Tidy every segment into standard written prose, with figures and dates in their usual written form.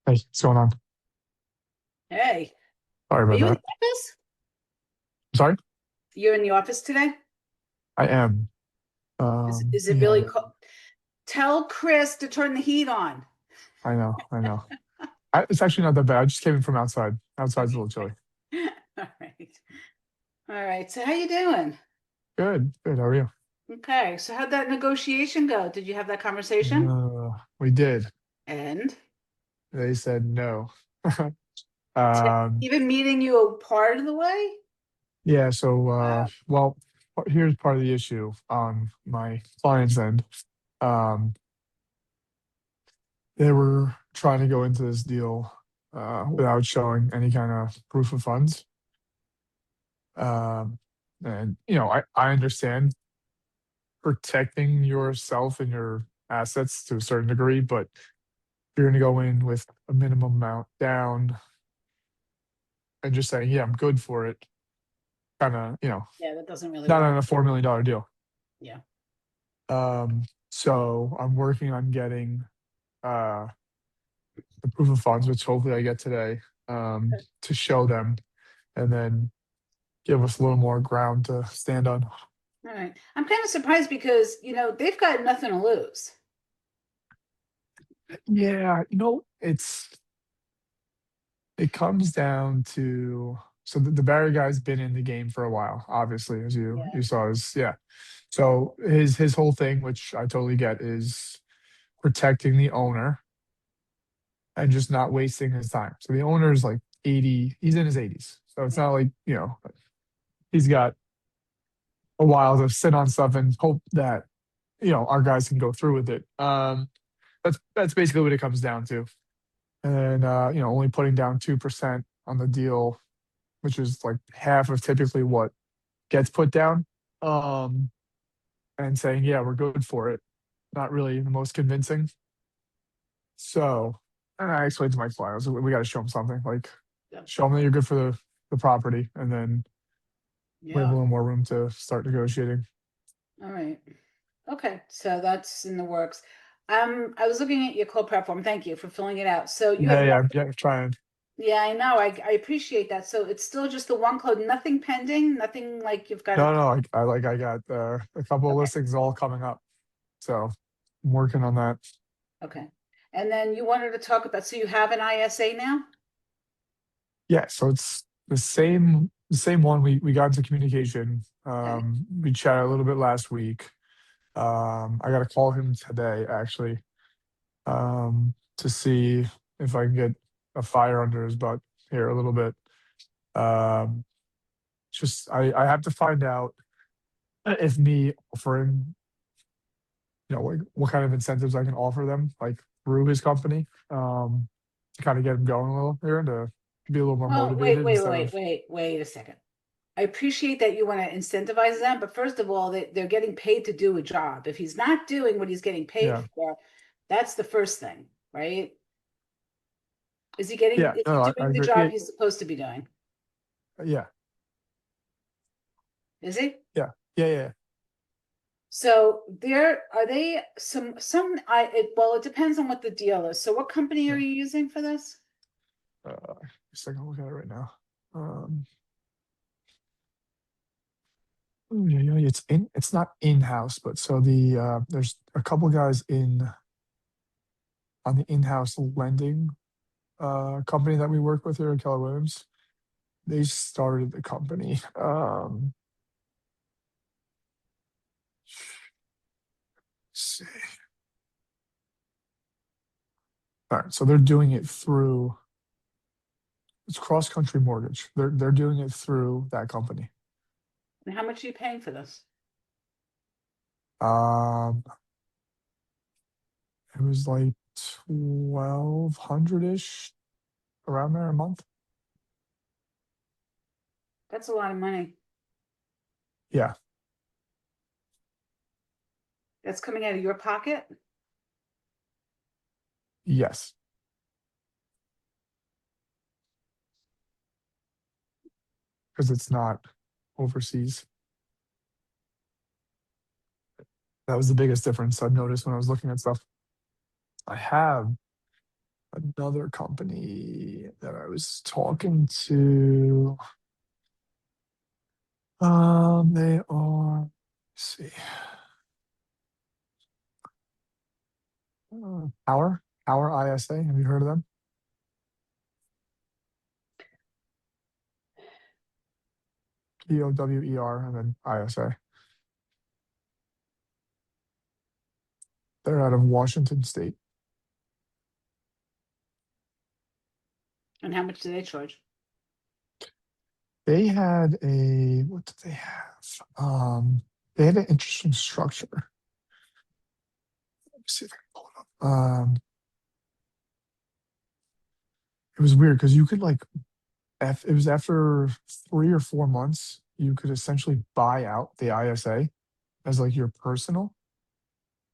Hey, what's going on? Hey, Sorry are about you in that. the office? Sorry, You're in the office today? I am. Is it Yeah, really cold? Tell Chris to turn the heat on. I know, I know. It's actually not that bad. I just came in from outside. Outside's a little chilly. All right. All right. So how you doing? Good, good. How are you? Okay. So how'd that negotiation go? Did you have that conversation? We did. And They said no. even meeting you a part of the way? Yeah. So, Wow. well, here's part of the issue on my client's end. Um, they were trying to go into this deal without showing any kind of proof of funds. Um, and I understand protecting yourself and your assets to a certain degree, but you're going to go in with a minimum amount down and just saying, yeah, I'm good for it. Kind of, Yeah, that doesn't really not work. on a $4 million deal. Yeah. So I'm working on getting uh, the proof of funds, which hopefully I get today, to show them and then give us a little more ground to stand on. All right. I'm kind of surprised because, they've got nothing to lose. Yeah, it comes down to so the Barry guy's been in the game for a while, obviously, as you Yeah. saw his yeah. So his whole thing, which I totally get, is protecting the owner and just not wasting his time. So the owner is like 80, he's in his 80s. So it's Yeah. not like, he's got a while to sit on stuff and hope that, our guys can go through with it. That's basically what it comes down to. And only putting down 2% on the deal, which is like half of typically what gets put down, um, and saying, yeah, we're good for it. Not really the most convincing. So, and I explained to my clients, we got to show them something like Yeah. show them that you're good for the property, and then we have a Yeah. little more room to start negotiating. All right. Okay, so that's in the works. I was looking at your call platform. Thank you for filling it out. So you have Yeah, one, yeah, yeah. Trying. yeah, I know. I appreciate that. So it's still just the one code, nothing pending, nothing like you've got No, a, no. I got a couple of okay, listings all coming up, so I'm working on that. okay. And then you wanted to talk about, so you have an ISA now? Yeah, so it's the same one. We got into communication. Okay. We chatted a little bit last week. I got to call him today actually, to see if I can get a fire under his butt here a little bit. Um, just I have to find out if me offering, like what kind of incentives I can offer them, like through his company, to kind of get him going a little here and to be a little more Well, wait, motivated wait, instead wait, of wait, wait a second. I appreciate that you want to incentivize them, but first of all, they're getting paid to do a job. If he's not doing what he's getting paid yeah, for, that's the first thing, right? yeah. Is he No, I doing the agree. job Yeah, he's supposed to be doing? yeah, Is he? yeah, yeah, yeah. So there are they some I it well it depends on what the deal is. So what company are Yeah. you using for this? Just take a look at it right now. Um, yeah, yeah, it's not in house, but so there's a couple guys in on the in-house lending company that we work with here at Keller Williams. They started the company. See. All right, so they're doing it through it's Cross Country Mortgage. They're doing it through that company. And how much are you paying for this? Um, it was like 1,200-ish around there a month. That's a lot of money. Yeah, That's coming out of your pocket. yes, because it's not overseas. That was the biggest difference I've noticed when I was looking at stuff. I have another company that I was talking to. They are, let's see, Power ISA. Have you heard of them? POWER and then ISA. They're out of Washington State. And how much do they charge? They had a, what did they have? They had an interesting structure. Let me see if I can pull it up. It was weird because you could like, it was after 3 or 4 months, you could essentially buy out the ISA as like your personal.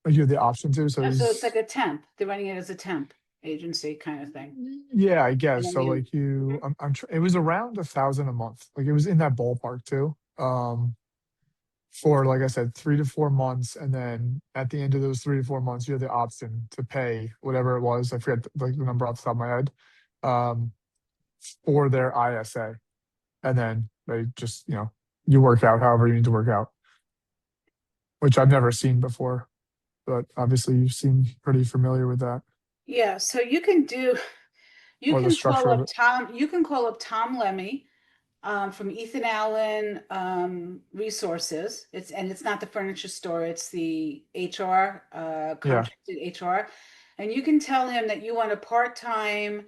Like you had the option to. So it Oh, so it's like was, a temp. They're running it as a temp agency kind of thing. yeah, I And guess. then So you, like you, Mhm. it was around 1,000 a month. Like it was in that ballpark too. For like I said, 3 to 4 months, and then at the end of those 3 to 4 months, you had the option to pay whatever it was. I forget like the number off the top of my head, um, for their ISA, and then they just you work out however you need to work out, which I've never seen before, but obviously you seem pretty familiar with that Yeah, so you or the can call structure of up it. Tom Lemmy from Ethan Allen Resources. It's not the furniture store, it's the HR, Yeah. contracted HR. And you can tell him that you want a part-time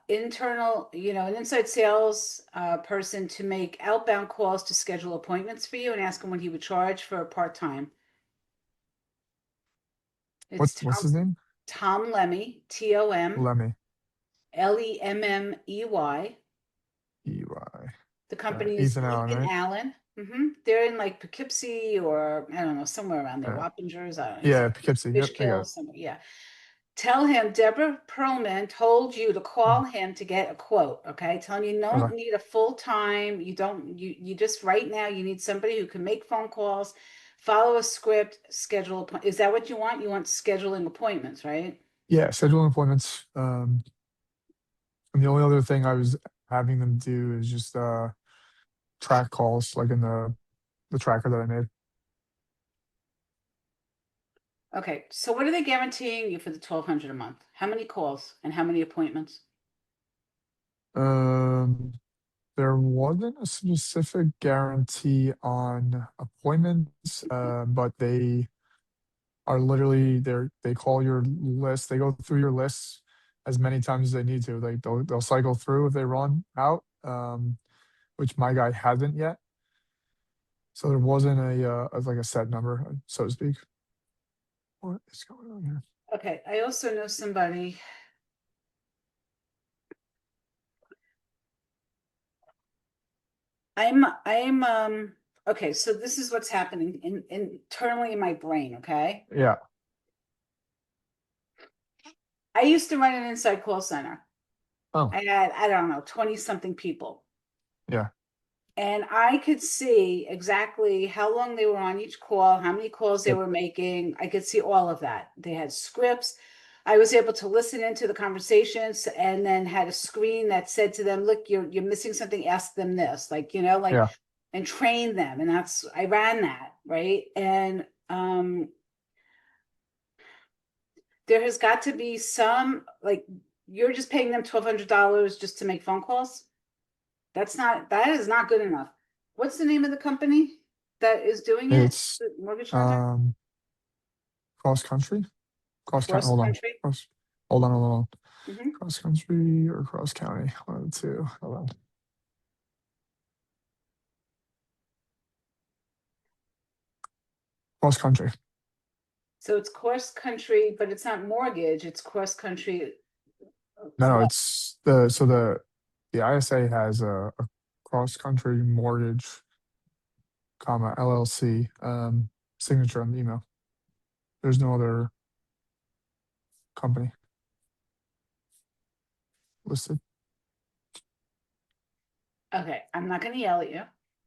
internal, an inside sales person to make outbound calls to schedule appointments for you and ask him what he would charge for a part-time. It's What's his name? Tom Lemmy, Tom Lemmy. Lemmey. EY. The company is Ethan Allen, Ethan right? Allen. They're in like Poughkeepsie or I don't know, somewhere around there. Yeah. Wappingers, I don't know. He's Yeah, like Poughkeepsie. Yep, I got Fishkill, somewhere. Yeah. Tell him Deborah Pearlman told you to it. call him to get a quote. Okay. Tell him you don't Okay. need a full time. You don't, you just right now you need somebody who can make phone calls, follow a script, schedule appointments. Is that what you want? You want scheduling appointments, right? Yeah, scheduling appointments. And the only other thing I was having them do is just track calls, like in the tracker that I made. Okay. So what are they guaranteeing you for the 1,200 a month? How many calls and how many appointments? Um, there wasn't a specific guarantee on appointments, but they are literally they call your list, they go through your lists as many times as they need to. Like they'll cycle through if they run out, which my guy hasn't yet. So there wasn't like a set number, so to speak. What is going on here? Okay, I also know somebody. I'm okay, so this is what's happening internally in my brain, okay? Yeah. I used to run an inside call center. Oh, I had, I don't know, 20 something people. yeah. And I could see exactly how long they were on each call, how many calls they Yep. were making. I could see all of that. They had scripts. I was able to listen into the conversations and then had a screen that said to them, look, you're missing something, ask them this. Like, Yeah. and train them. And I ran that, right? And there has got to be some like you're just paying them $1,200 just to make phone calls. That is not good enough. What's the name of the company that is doing it? It's The mortgage contact? um cross country. Cross county. Cross Hold on. country. Hold on. Hmm. Cross country or cross county. One of the two. Hold on. Cross country. So it's cross country, but it's not mortgage. It's cross country. No, What? it's the ISA has a cross country mortgage, comma LLC signature on the email. There's no other company listed. Okay, I'm not going to yell at you.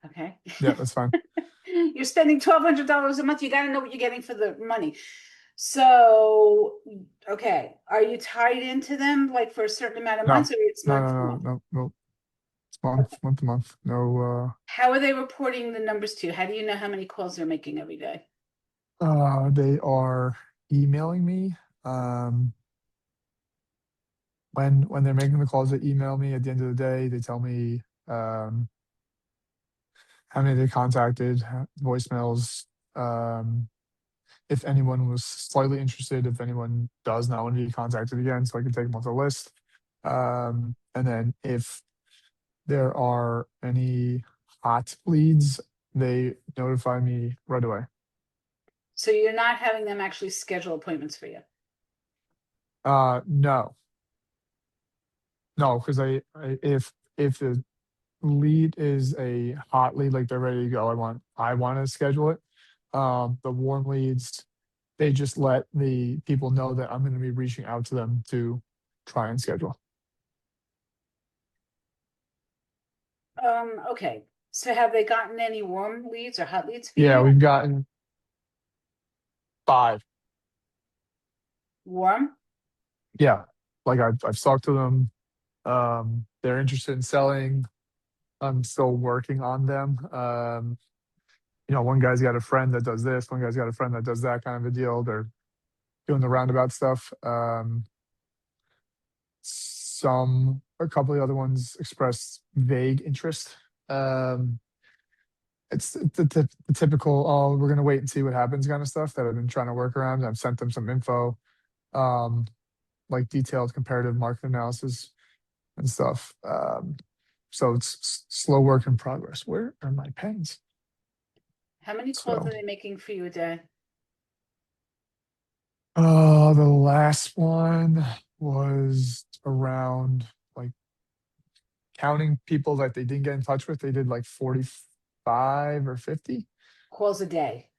Okay. Yeah, that's fine. You're spending $1,200 a month. You got to know what you're getting for the money. So, okay, are you tied into them like for a certain amount of months No, or it's no, month no, to no, month? no, no. It's Okay. month to month. No, How are they reporting the numbers to you? How do you know how many calls they're making every day? they are emailing me. Um, when they're making the calls, they email me at the end of the day. They tell me how many they contacted, voicemails, um, if anyone was slightly interested, if anyone does not want to be contacted again, so I can take them off the list. And then if there are any hot leads, they notify me right away. So you're not having them actually schedule appointments for you. No, no, because if the lead is a hot lead, like they're ready to go, I want to schedule it. The warm leads, they just let the people know that I'm going to be reaching out to them to try and schedule. Okay. So have they gotten any warm leads or hot leads for you Yeah, yet? we've gotten 5. Warm? Yeah, like I've talked to them. They're interested in selling. I'm still working on them. One guy's got a friend that does this, one guy's got a friend that does that kind of a deal. They're doing the roundabout stuff. A couple of the other ones expressed vague interest. Um, it's the typical, oh, we're gonna wait and see what happens kind of stuff that I've been trying to work around. I've sent them some info, um, like detailed comparative market analysis and stuff. So it's slow work in progress. Where are my pens? How many calls So, are they making for you a day? the last one was around, like, counting people that they didn't get in touch with. They did like 45 or 50. Calls a day.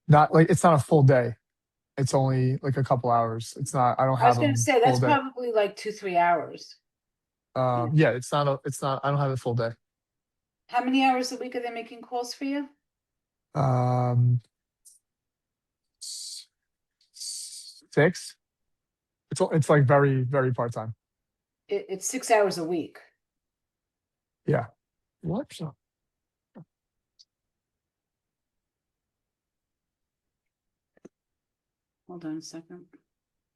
Not like it's not a full day. It's only like a couple hours. It's not. I don't I was have going to them say full that's day. probably like 2, 3 hours. You know, Yeah, it's not. It's not. I don't have a full day. how many hours a week are they making calls for you? Um, 6. It's like very part time. It's 6 hours a week. Yeah. What? So- Hold on a second.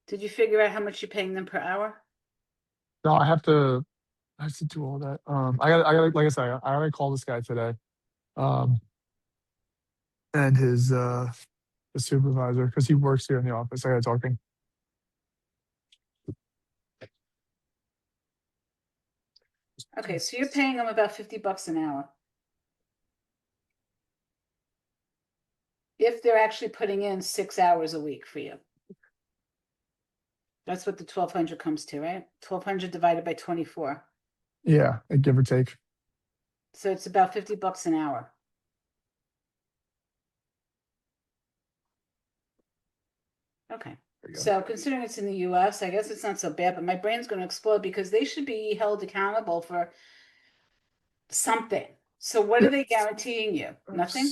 Did you figure out how much you're paying them per hour? No, I have to. I have to do all that. I got. Like I said, I already called this guy today. Um, and his supervisor, because he works here in the office. I got to talk to him. Okay, so you're paying them about $50 an hour. If they're actually putting in 6 hours a week for you. That's what the 1,200 comes to, right? 1,200 divided by 24. Yeah, give or take. So it's about $50 an hour. Okay. There you go. So considering it's in the US, I guess it's not so bad, but my brain's going to explode because they should be held accountable for something. So what are Yeah, they guaranteeing you? Nothing?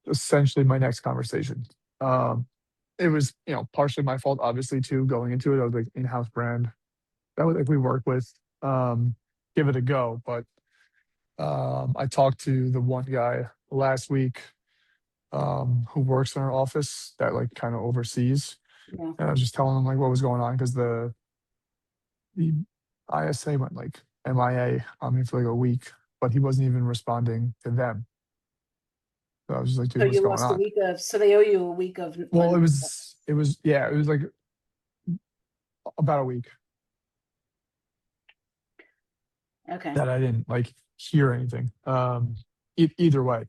that's essentially my next conversation. Um, it was, partially my fault, obviously, too, going into it. I was like in-house brand that was like we work with, um, give it a go. But I talked to the one guy last week, who works in our office that like kind of oversees, Yeah. and I was just telling him like what was going on because the ISA went like MIA on me for like a week, but he wasn't even responding to them. So I was just like, dude, So what's you going lost a on? week of, so they owe you a week of Well, money. yeah, it was like about a week Okay. that I didn't like hear anything. Either way.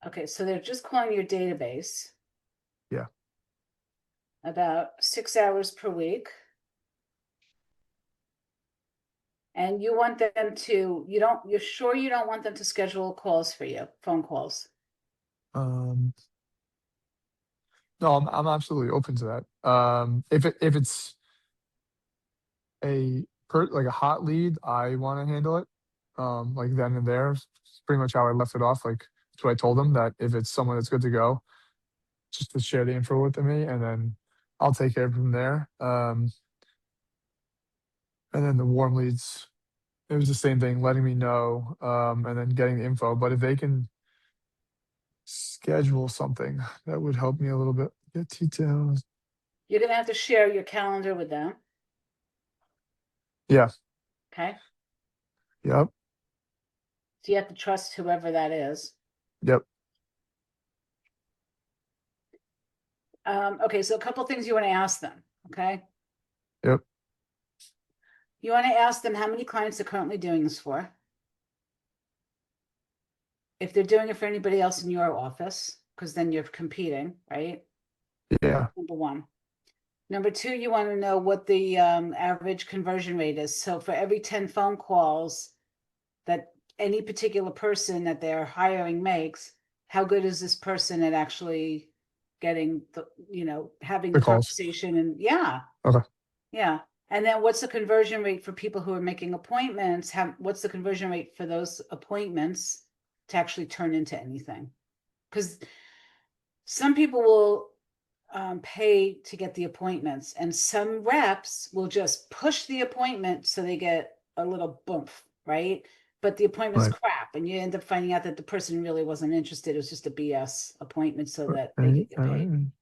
Okay. So they're just calling your database Yeah. about 6 hours per week. And you want them to, you're sure you don't want them to schedule calls for you, phone calls. Um, no, I'm absolutely open to that. If it's like a hot lead, I want to handle it. Like then and there. It's pretty much how I left it off. Like That's what I told them, that if it's someone that's good to go, just to share the info with me, and then I'll take care from there. And then the warm leads, it was the same thing, letting me know, and then getting the info. But if they can schedule something, that would help me a little bit. Get details. You're gonna have to share your calendar with them. Yeah. Okay. Yep. So you have to trust whoever that is. Yep. Okay, so a couple things you want to ask them. Okay. Yep. You want to ask them how many clients they're currently doing this for. If they're doing it for anybody else in your office, because then you're competing, right? Yeah. Number one. Number two, you want to know what the average conversion rate is. So for every 10 phone calls that any particular person that they're hiring makes, how good is this person at actually getting the, having The the calls. conversation? And yeah, Okay. yeah. And then what's the conversion rate for people who are making appointments? What's the conversion rate for those appointments to actually turn into anything? Because some people will pay to get the appointments, and some reps will just push the appointment so they get a little bump, right? But the appointment's Right. crap, and you end up finding out that the person really wasn't interested. It was just a BS appointment so that they Right. could get paid.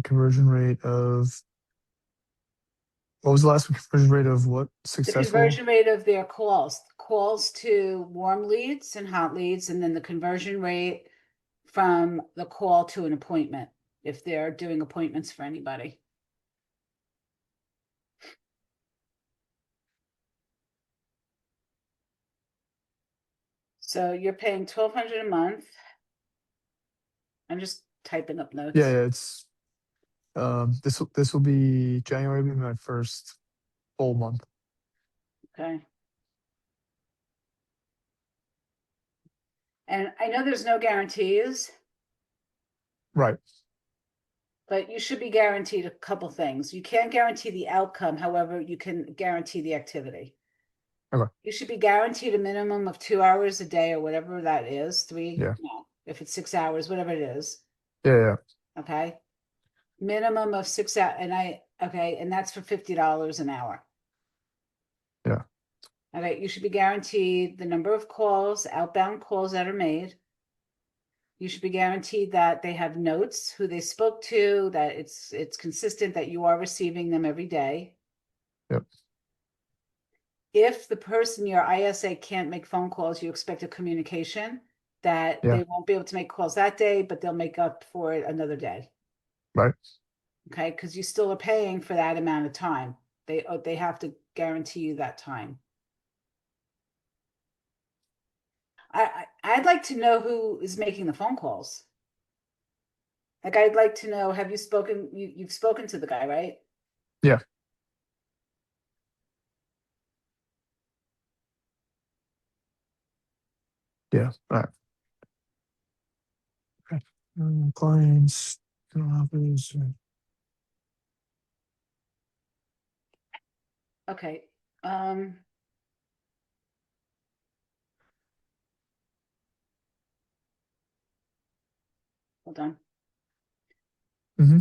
Conversion rate of, what was the last one? Conversion rate of what? The Successful? conversion rate of their calls to warm leads and hot leads, and then the conversion rate from the call to an appointment if they're doing appointments for anybody. So you're paying 1,200 a month. I'm just typing up Yeah, notes. yeah, it's this will be January, will be my first full month. Okay. And I know there's no guarantees, Right. but you should be guaranteed a couple things. You can't guarantee the outcome, however, you can guarantee the activity. Okay. You should be guaranteed a minimum of 2 hours a day or whatever that is. Three, Yeah. no, if it's 6 hours, whatever it is. Yeah, yeah. Okay. Minimum of 6 hours. Okay, and that's for $50 an hour. Yeah. Okay, you should be guaranteed the number of calls, outbound calls that are made. You should be guaranteed that they have notes, who they spoke to, that it's consistent, that you are receiving them every day. Yep. If the person, your ISA, can't make phone calls, you expect a communication that Yeah. they won't be able to make calls that day, but they'll make up for it another day. Right. Okay, because you still are paying for that amount of time. They have to guarantee you that time. I'd like to know who is making the phone calls. Like, I'd like to know, have you spoken, you've spoken to the guy, right? Yeah. Yeah. All right. Okay. Clients, office. Okay. Hold on. Mm-hmm.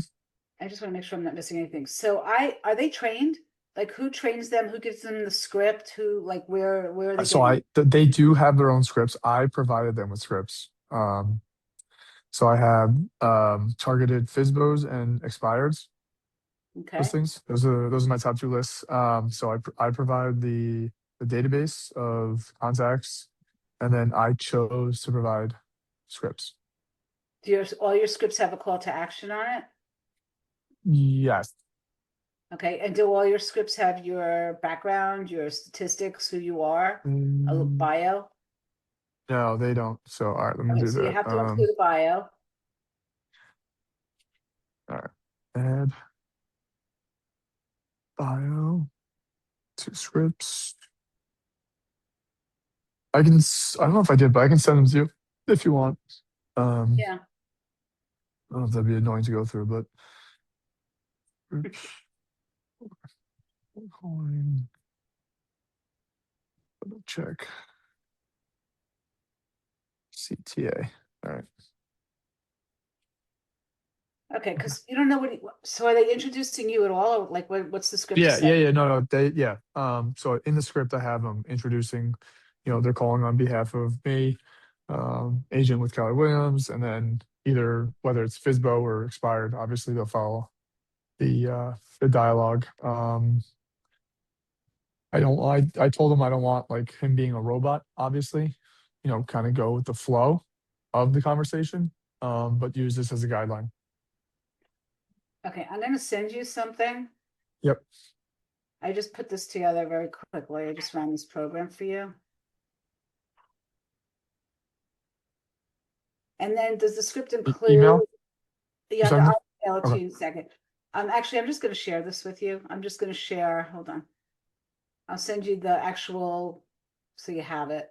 I just want to make sure I'm not missing anything. So are they trained? Like, who trains them? Who gives them the script? Who, like, where are they So getting? they do have their own scripts. I provided them with scripts. So I have targeted FISBOs and expireds Okay. listings. Those are my top two lists. So I provide the database of contacts, and then I chose to provide scripts. Do all your scripts have a call to action on it? Yes. Okay. And do all your scripts have your background, your statistics, who you are, a Mm, bio? no, they don't. So all right, let me Okay. do So you that. have to include a bio. All right. Add bio to scripts. I don't know if I did, but I can send them to you if you want. Um, Yeah. I don't know if that'd be annoying to go through, but groups, calling, double check. CTA. All right. Okay, because you don't know so are they introducing you at all, or like what's the script Yeah, say? yeah, yeah. No, no. Yeah. So in the script, I have them introducing, they're calling on behalf of me, agent with Keller Williams, and then either whether it's FISBO or expired, obviously they'll follow the dialogue. I told him I don't want like him being a robot, obviously, kind of go with the flow of the conversation, but use this as a guideline. Okay, I'm gonna send you something. Yep. I just put this together very quickly. I just ran this program for you. And then does the script include, Email? You yeah, send me? I'll email it to Okay. you in a second. Actually, I'm just gonna share this with you. I'm just gonna share, hold on. I'll send you the actual, so you have it.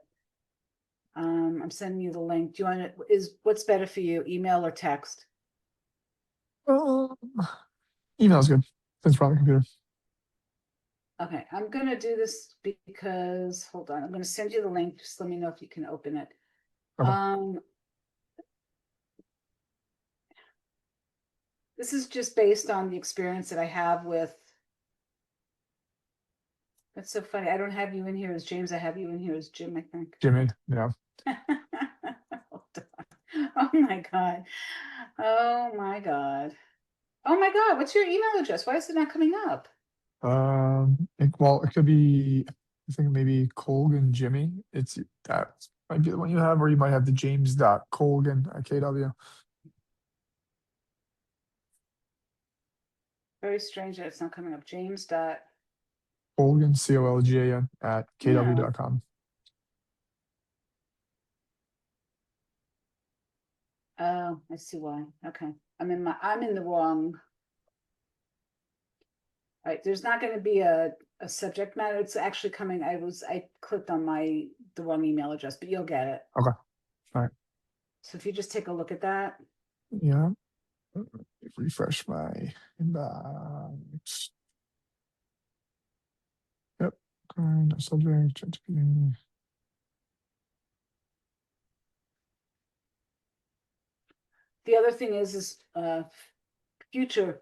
I'm sending you the link. Do you want it, what's better for you, email or text? Um, Email's good. Since we're on the computer. Okay, I'm gonna do this because, hold on, I'm gonna send you the link. Just let me know if you can open it. Okay. This is just based on the experience that I have with, that's so funny. I don't have you in here as James. I have you in here as Jim, I think. Jimmy. Yeah. Hold on. Oh my God. Oh my God. Oh my God. What's your email address? Why is it not coming up? Well, it could be, I think maybe Colgan Jimmy. That might be the one you have, or you might have the James dot Colgan at KW. Very strange that it's not coming up. James dot. Colgan, COLGAN at No. KW.com. Oh, I see why. Okay. I'm in the wrong. All right. There's not going to be a subject matter. It's actually coming. I clicked on the wrong email address, but you'll get it. Okay. All right. So if you just take a look at that. Yeah. Refresh my inbox. Yep. Kind of subject. ChatGPT. The other thing is future.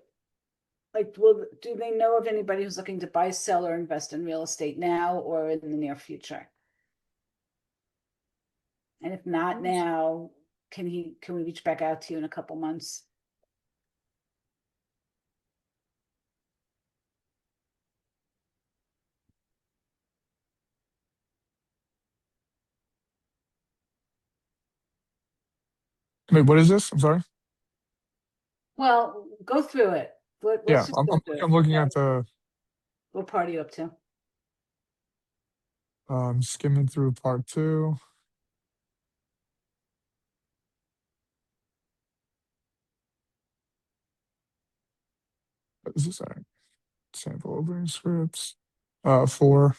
Like, do they know of anybody who's looking to buy, sell, or invest in real estate now or in the near future? And if not now, can we reach back out to you in a couple months? Wait, what is this? I'm sorry. Well, go through it. Yeah, Let's just I'm, go I'm, through I'm it. looking Okay. at the What part are you up to? skimming through part two. What is this? All right. Sample opening scripts. Four.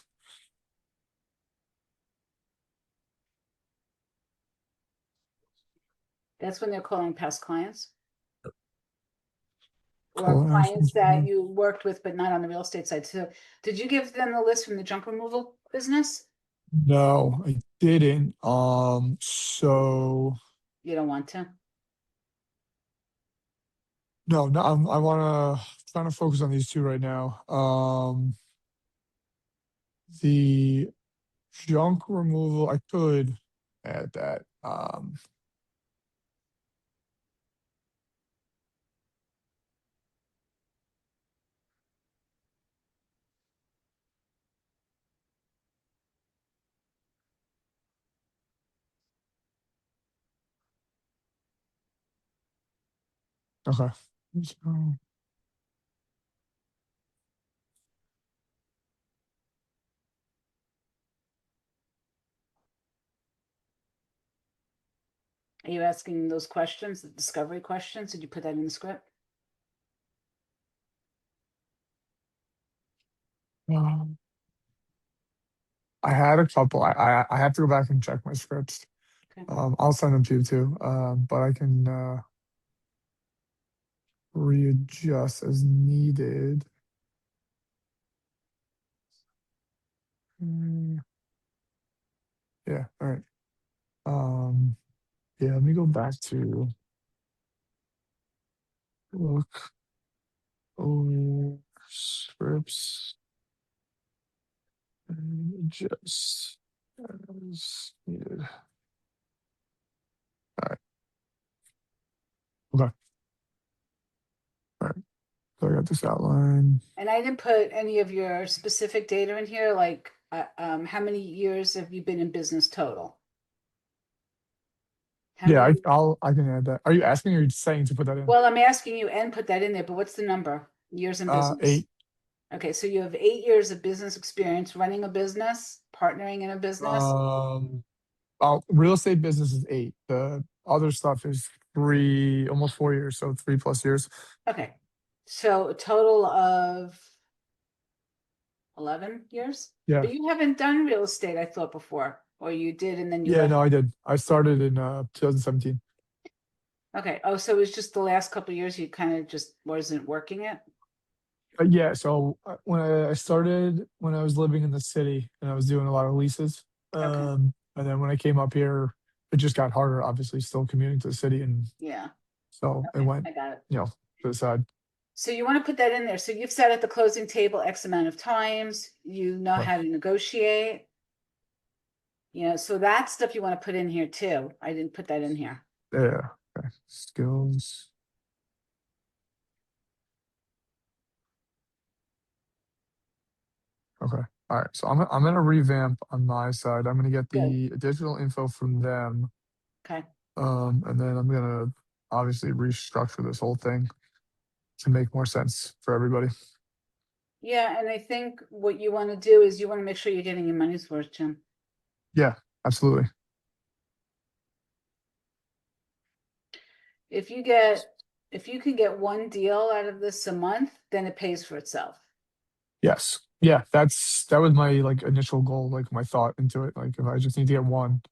That's when they're calling past clients or Call clients actions. that you worked with, but not on the real estate side. So did you give them the list from the junk removal business? No, I didn't. So You don't want to? no, no, I wanna trying to focus on these two right now. The junk removal, I could add that. Okay. So, Are you asking those questions, the discovery questions? Did you put that in the script? um, I had a couple. I have to go back and check my scripts. Okay. I'll send them to you too. But I can readjust as needed. Mm, yeah. All right. Um, Yeah, let me go back to look over scripts and just as needed. All right. Okay. All right. So I got this outline. And I didn't put any of your specific data in here, like how many years have you been in business total? How Yeah, many? I can add that. Are you asking or are you saying to put that in? Well, I'm asking you and put that in there, but what's the number? Years in business. 8. Okay, so you have 8 years of business experience running a business, partnering in a business. Um, real estate business is 8. The other stuff is 3, almost 4 years, so 3+ years. Okay, so a total of 11 years? Yeah. But you haven't done real estate, I thought before, or you did and then you Yeah, left. no, I did. I started in 2017. Okay, oh, so it was just the last couple of years you kind of just wasn't working it? Yeah, so when I started when I was living in the city and I was doing a lot of leases, Okay, and then when I came up here, it just got harder. Obviously, still commuting to the city, and yeah, so it okay, went, I got it. you know, to the side. So you want to put that in there. So you've sat at the closing table X amount of times, you know Right. how to negotiate. So that stuff you want to put in here too. I didn't put that in here. Yeah. Okay. Skills. Okay. All right. So I'm gonna revamp on my side. I'm gonna get Good. the additional info from them, Okay. and then I'm gonna obviously restructure this whole thing to make more sense for everybody. Yeah, and I think what you want to do is you want to make sure you're getting your money's worth, Jim. Yeah, absolutely. If you get if you can get one deal out of this a month, then it pays for itself. Yes. Yeah, that was my like initial goal, like my thought into it. Like if I just need to get one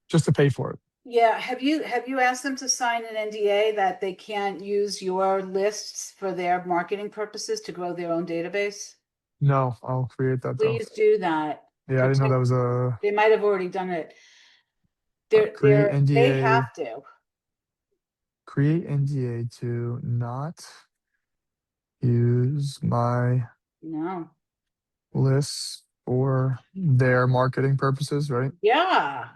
just to pay for it. Yeah, have you asked them to sign an NDA that they can't use your lists for their marketing purposes to grow their own database? No, I'll create that though. Please do that. Yeah, I didn't know that Protect, was a they might have already done it. create They NDA, have to. create NDA to not use my No. lists for their marketing purposes, right? Yeah.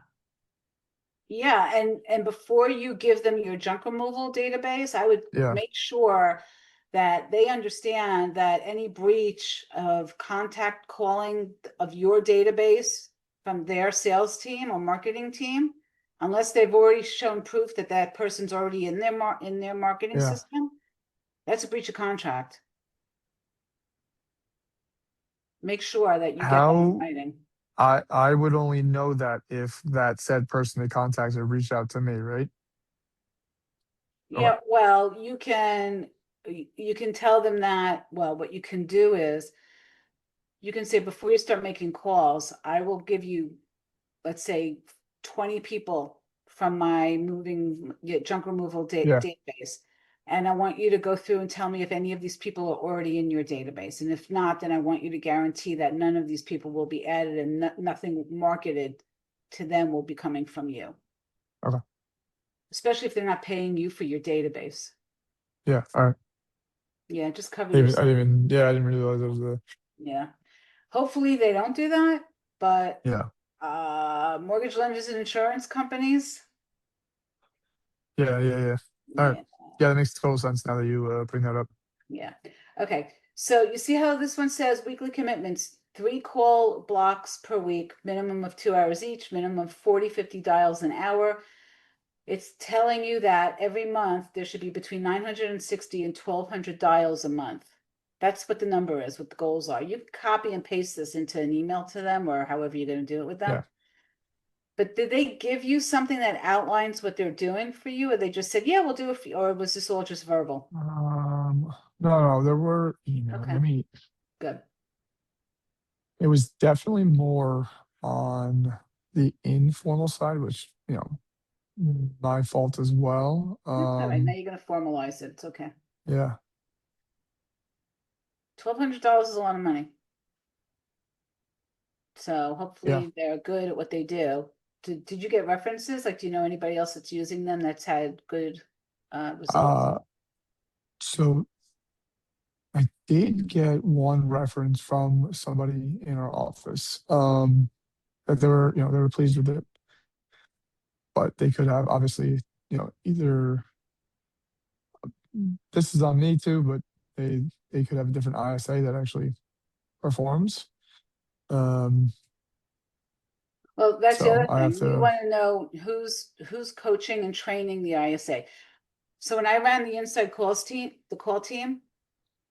Yeah, and before you give them your junk removal database, I would Yeah, make sure that they understand that any breach of contact calling of your database from their sales team or marketing team, unless they've already shown proof that that person's already in their marketing yeah. system, that's a breach of contract. Make sure that you get that in How writing. I would only know that if that said person they contacted reached out to me, right? Okay. Yeah, well, you can tell them that, well, what you can do is you can say before you start making calls, I will give you, let's say, 20 people from my junk removal Yeah. database. And I want you to go through and tell me if any of these people are already in your database. And if not, then I want you to guarantee that none of these people will be added and nothing marketed to them will be coming from you, Okay. especially if they're not paying you for your database. Yeah. All right. Yeah, just cover I yourself. didn't even, yeah, I didn't realize it was a, Yeah. Hopefully they don't do that, but yeah. mortgage lenders and insurance companies, Yeah. Yeah. Yeah. All right. yeah, Yeah, that makes total sense now that you bring that up. yeah. Okay. So you see how this one says weekly commitments, 3 call blocks per week, minimum of 2 hours each, minimum of 40, 50 dials an hour. It's telling you that every month there should be between 960 and 1,200 dials a month. That's what the number is, what the goals are. You can copy and paste this into an email to them or however you're going to do it with them. Yeah. But did they give you something that outlines what they're doing for you, or they just said, "Yeah, we'll do it," or was this all just verbal? No, no, there were emails. Okay, Let me, good. it was definitely more on the informal side, which, my fault as well. All right, now you're gonna formalize it. It's okay. Yeah. $1,200 is a lot of money. So Yeah. hopefully they're good at what they do. did you get references? Like, do you know anybody else that's using them that's had good results? Uh, so I did get one reference from somebody in our office, that they were pleased with it, but they could have obviously, either this is on me too, but they could have a different ISA that actually performs. Um, Well, that's the so other I have thing. You to, want to know who's coaching and training the ISA. So when I ran the inside calls team, the call team,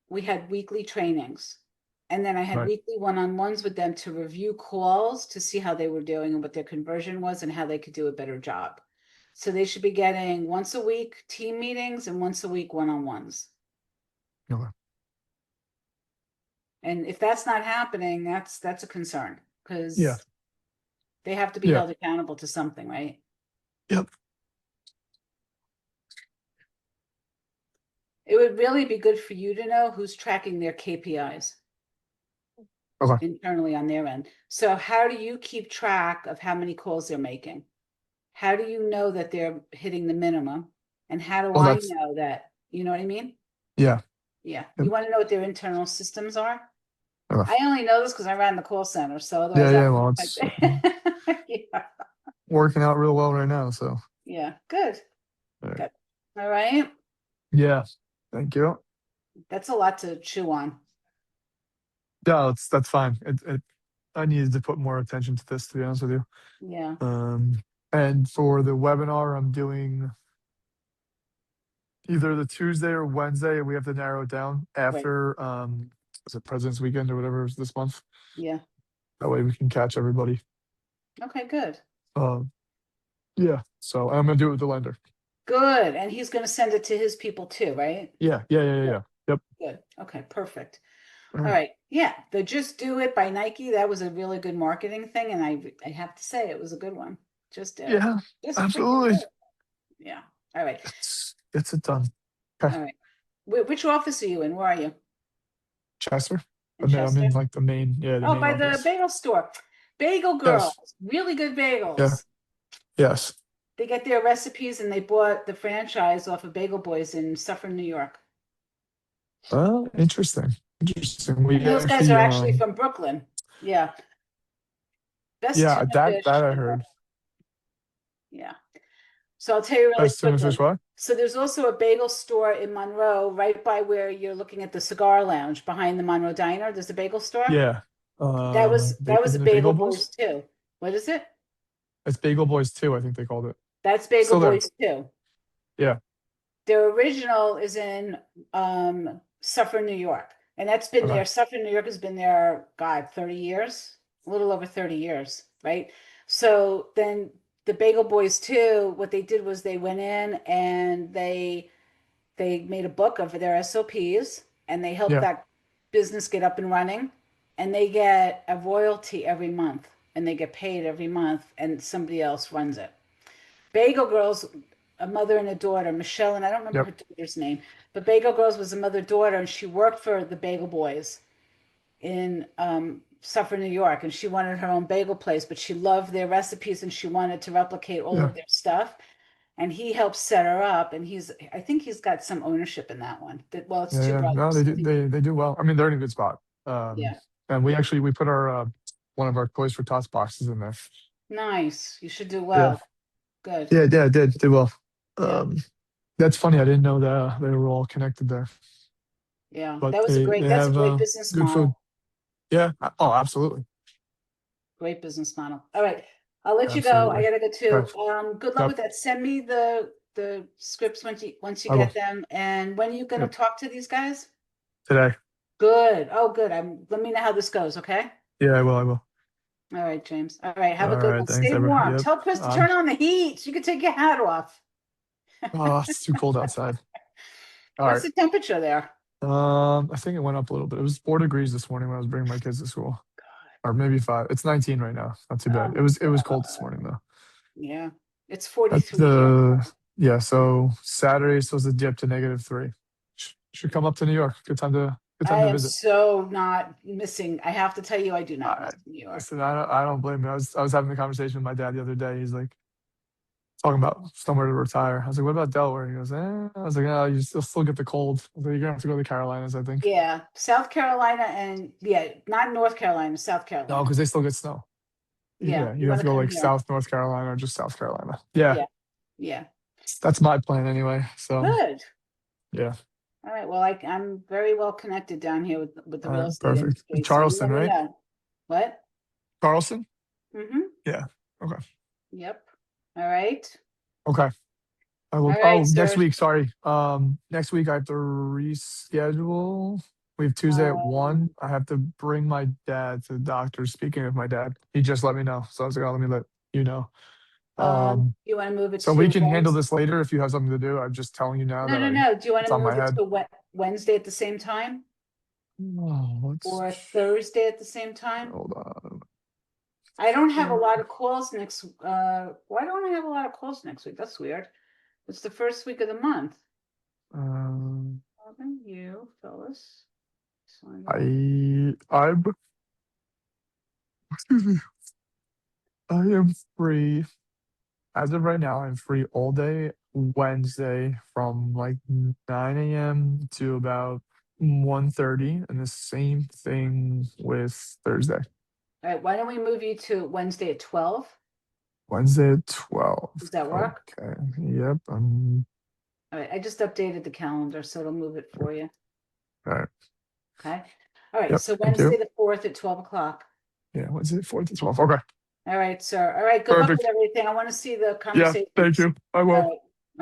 we had weekly trainings. And then I had right, weekly one-on-ones with them to review calls to see how they were doing and what their conversion was and how they could do a better job. So they should be getting once a week team meetings and once a week one-on-ones. okay. And if that's not happening, that's a concern Yeah, because they have to be yeah, held accountable to something, right? yep, It would really be good for you to know who's tracking their KPIs okay. internally on their end. So how do you keep track of how many calls they're making? How do you know that they're hitting the minimum? And how do Well, I that's, know that? You know what I mean? yeah, Yeah. yep, You want to know what their internal systems are? okay. I only know this because I ran the call center. So Yeah, otherwise I yeah. Well, would it's yeah. working out real well right now. So, Yeah. Good. all right. Good. All right. Yeah, thank you. That's a lot to chew on. Yeah, that's fine. I needed to put more attention to this, to be honest with you. Yeah. Um, and for the webinar, I'm doing either the Tuesday or Wednesday, and we have to narrow it down Right. after, is it President's Weekend or whatever is this month? Yeah. That way we can catch everybody. Okay, good. Um, yeah. So I'm gonna do it with the lender. Good. And he's going to send it to his people too, right? Yeah, yeah, yeah, yeah, Good. yeah. Yep. Good. Okay, perfect. All All right. right. Yeah, the Just Do It by Nike, that was a really good marketing thing. And I have to say it was a good one. Just do it. Yeah, Just freaking do absolutely. it. Yeah. All right. Gets it done. Okay, All right. Which office are you in? Where are you? Chester. In I'm Chester? in like the main, yeah, the Oh, main by the office. bagel store. Bagel Yes. Girls. Really good Yeah. bagels. Yes. They get their recipes and they bought the franchise off of Bagel Boys in Suffern, New York. Interesting. Interesting. We And those guys are actually, actually from Brooklyn. Yeah. Best yeah, tuna that fish I ever. heard. Yeah. So I'll tell you really Best tuna quickly. fish, what? So there's also a bagel store in Monroe, right by where you're looking at the cigar lounge behind the Monroe Diner. There's a bagel store. Yeah. That was a Isn't it Bagel Bagel Boys? Boys too. What is it? It's Bagel Boys too, I think they called it. That's Bagel Still there. Boys too. Yeah. Their original is in Suffern, New York. And that's been Okay. there. Suffern, New York has been there, God, 30 years, a little over 30 years, right? So then the Bagel Boys too, what they did was they went in and they made a book of their SOPs and they helped Yeah. that business get up and running. And they get a royalty every month and they get paid every month and somebody else runs it. Bagel Girls, a mother and a daughter, Michelle, and I don't remember Yep. her daughter's name, but Bagel Girls was a mother-daughter, and she worked for the Bagel Boys in Suffolk, New York, and she wanted her own bagel place, but she loved their recipes and she wanted to replicate all Yeah. of their stuff. And he helped set her up, and I think he's got some ownership in that one. Well, it's Yeah. two Yeah. No, brothers. they do well. I mean, they're in a good spot. Yeah, And we put our one of our Toys for Tots boxes in there. nice. You should do Yeah. well. Good. Yeah. Yeah. It did well. Yeah, Um, that's funny. I didn't know that they were all connected there, yeah. but they That's a have great business good food. model. Yeah. Oh, absolutely. Great business model. All right. I'll let you go. I Absolutely. gotta go too. Okay. Good luck Yep. with that. Send me the scripts once you I will. get them. And when are you gonna Yep. talk to these guys? Today. Good. Oh, good. Let me know how this goes, okay? Yeah, I will. I will. All right, James. All right, have a All good right. one. Thanks, Stay Ever. warm. Yep. Tell Chris to I'm turn on the heat so you can take your hat off. Oh, it's too cold outside. All What's right. the temperature there? I think it went up a little bit. It was 4 degrees this morning when I was bringing my kids to school, or maybe five. It's 19 right now. Not too Oh bad. my It was cold this God. morning though. Yeah. It's That's 43 here. the Yeah. So Saturday is supposed to dip to -3. Should come up to New York. Good time to Good time I to am visit. so not missing. I have to tell you, I do not I, miss New York. listen, I don't blame you. I was having a conversation with my dad the other day. He's like talking about somewhere to retire. I was like, what about Delaware? He goes, I was like, oh, you'll still get the cold. I was like, you're gonna have to go to the Carolinas, I think. Yeah, South Carolina and yeah, not North Carolina, South No, Carolina. because they still get snow. Yeah, Yeah, you you have want to to go come like here. South North Carolina or just South Carolina. Yeah, Yeah, yeah. that's my plan anyway. So Good. yeah, All right. Well, I'm very well connected down here with the all real right, estate perfect. industry. So you Charleston, let me right? know. What? Charleston. Mm-hmm. Yeah. Okay. Yep. All right. Okay. I will. All right, Oh, next sir. week. Sorry. Next week I have to reschedule. We have Tuesday at Um, 1. I have to bring my dad to the doctor. Speaking of my dad, he just let me know. So I was like, oh, let me let you know. Um, you want to move it so we to can handle Wednesday? this later if you have something to do. I'm just telling you now No, that no, no. Do you want it's to on move my it head. to Wednesday at the same time Oh, let's or Thursday at the same time? hold on. I don't have a lot of calls next. Why don't I have a lot of calls next week? That's weird. It's the first week of the month. Um, You, Phyllis. Sonia. I'm excuse me. I am free as of right now. I'm free all day Wednesday from like 9 a.m. to about 1:30, and the same thing with Thursday. All right, why don't we move you to Wednesday at 12? Wednesday at 12. Does that work? Okay. Yep. All right, I just updated the calendar, so it'll move it for you. All right. Okay. All right, Yep. so Thank you. Wednesday the 4th at 12 o'clock. Yeah. Wednesday 4th to 12. Okay. All right, sir. All right, good luck with Perfect. everything. I want to see the Yeah. Thank conversations. you. I All will. right.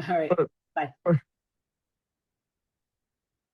All right. All right. Bye. Bye.